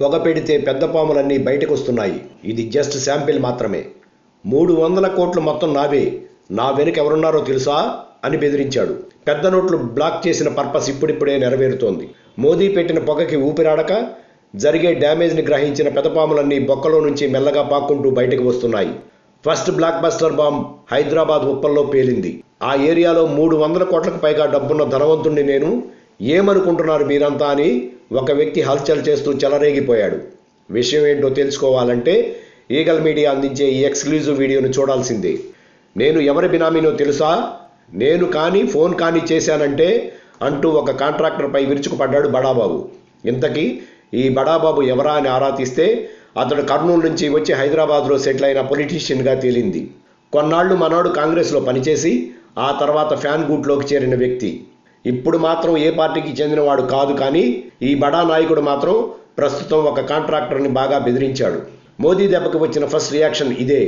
పొగ పెడితే పెద్ద పాములన్నీ బయటకు వస్తున్నాయి. ఇది జస్ట్ శాంపిల్ మాత్రమే. 300 కోట్లు మొత్తం నావే, నా వెనుక ఎవరున్నారో తెలుసా అని బెదిరించాడు. పెద్ద నోట్లు బ్లాక్ చేసిన పర్పస్ ఇప్పుడిప్పుడే నెరవేరుతోంది. మోదీ పెట్టిన పొగకి ఊపిరాడక జరిగే డ్యామేజ్ని గ్రహించిన పెదపాములన్నీ బొక్కలో నుంచి మెల్లగా పాక్కుంటూ బయటకు వస్తున్నాయి. First blockbuster bomb Hyderabad ఉప్పల్లో పేలింది. ఆ ఏరియాలో 300 కోట్లకు పైగా డబ్బున్న ధనవంతుణ్ణి నేను, ఏమనుకుంటున్నారు మీరంతా అని ఒక వ్యక్తి హల్చల్ చేస్తూ చెలరేగిపోయాడు. విషయం ఏంటో తెలుసుకోవాలంటే ఈగల్ మీడియా అందించే ఈ ఎక్స్క్లూజివ్ వీడియోను చూడాల్సిందే. నేను ఎవరి బినామీనో తెలుసా, నేను కానీ ఫోన్ కానీ చేశానంటే అంటూ ఒక కాంట్రాక్టర్పై విరుచుకుపడ్డాడు బడాబాబు. ఇంతకీ ఈ బడాబాబు ఎవరా అని ఆరా తీస్తే అతడు కర్నూలు నుంచి వచ్చి హైదరాబాద్లో సెటిల్ అయిన పొలిటీషియన్గా తేలింది. కొన్నాళ్లు మనోడు కాంగ్రెస్లో పనిచేసి ఆ తర్వాత ఫ్యాన్ గూట్లోకి చేరిన వ్యక్తి. ఇప్పుడు మాత్రం ఏ పార్టీకి చెందినవాడు కాదు, కానీ ఈ బడా నాయకుడు మాత్రం ప్రస్తుతం ఒక కాంట్రాక్టర్ని బాగా బెదిరించాడు. మోదీ దెబ్బకి వచ్చిన ఫస్ట్ రియాక్షన్ ఇదే.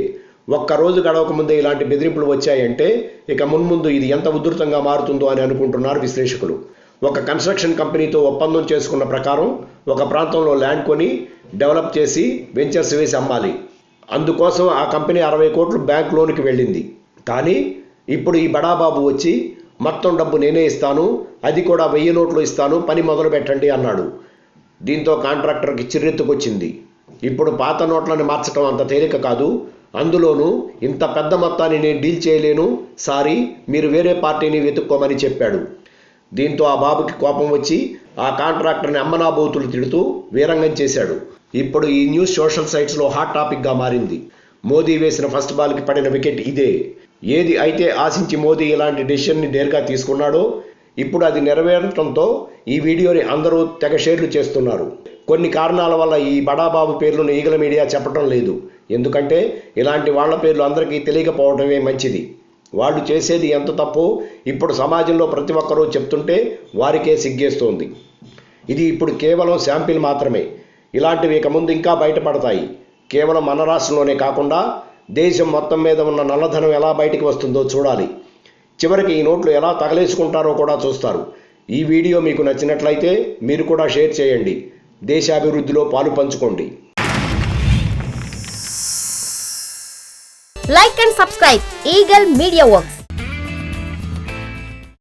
ఒక్కరోజు గడవక ముందే ఇలాంటి బెదిరింపులు వచ్చాయంటే ఇక మున్ముందు ఇది ఎంత ఉధృతంగా మారుతుందో అని అనుకుంటున్నారు విశ్లేషకులు. ఒక కన్స్ట్రక్షన్ కంపెనీతో ఒప్పందం చేసుకున్న ప్రకారం ఒక ప్రాంతంలో ల్యాండ్ కొని డెవలప్ చేసి వెంచర్స్ వేసి అమ్మాలి. అందుకోసం ఆ కంపెనీ 60 కోట్లు బ్యాంక్ లోన్కి వెళ్ళింది. కానీ ఇప్పుడు ఈ బడాబాబు వచ్చి మొత్తం డబ్బు నేనే ఇస్తాను, అది కూడా 1000 నోట్లు ఇస్తాను, పని మొదలు పెట్టండి అన్నాడు. దీంతో కాంట్రాక్టర్కి చిర్రెత్తుకొచ్చింది. ఇప్పుడు పాత నోట్లను మార్చడం అంత తేలిక కాదు, అందులోనూ ఇంత పెద్ద మొత్తాన్ని నేను డీల్ చేయలేను, సారీ మీరు వేరే పార్టీని వెతుక్కోమని చెప్పాడు. దీంతో ఆ బాబుకి కోపం వచ్చి ఆ కాంట్రాక్టర్ని అమ్మనాబోతులు తిడుతూ వీరంగం చేశాడు. ఇప్పుడు ఈ న్యూస్ సోషల్ సైట్స్లో హాట్ టాపిక్గా మారింది. మోదీ వేసిన ఫస్ట్ బాల్కి పడిన వికెట్ ఇదే. ఏది అయితే ఆశించి మోదీ ఇలాంటి డెసిషన్ని నేరుగా తీసుకున్నాడో ఇప్పుడు అది నెరవేరటంతో ఈ వీడియోని అందరూ తెగ షేర్లు చేస్తున్నారు. కొన్ని కారణాల వల్ల ఈ బడాబాబు పేర్లను ఈగల మీడియా చెప్పడం లేదు. ఎందుకంటే ఇలాంటి వాళ్ళ పేర్లు అందరికీ తెలియకపోవడమే మంచిది. వాళ్ళు చేసేది ఎంత తప్పో ఇప్పుడు సమాజంలో ప్రతి ఒక్కరూ చెప్తుంటే వారికే సిగ్గేస్తోంది. ఇది ఇప్పుడు కేవలం శాంపిల్ మాత్రమే. ఇలాంటివి ఇక ముందు ఇంకా బయటపడతాయి. కేవలం మన రాష్ట్రంలోనే కాకుండా దేశం మొత్తం మీద ఉన్న నల్లధనం ఎలా బయటికి వస్తుందో చూడాలి. చివరికి ఈ నోట్లు ఎలా తగలేసుకుంటారో కూడా చూస్తారు. ఈ వీడియో మీకు నచ్చినట్లయితే మీరు కూడా షేర్ చేయండి. దేశాభివృద్ధిలో పాలు పంచుకోండి. Like and subscribe Eagle Media Works.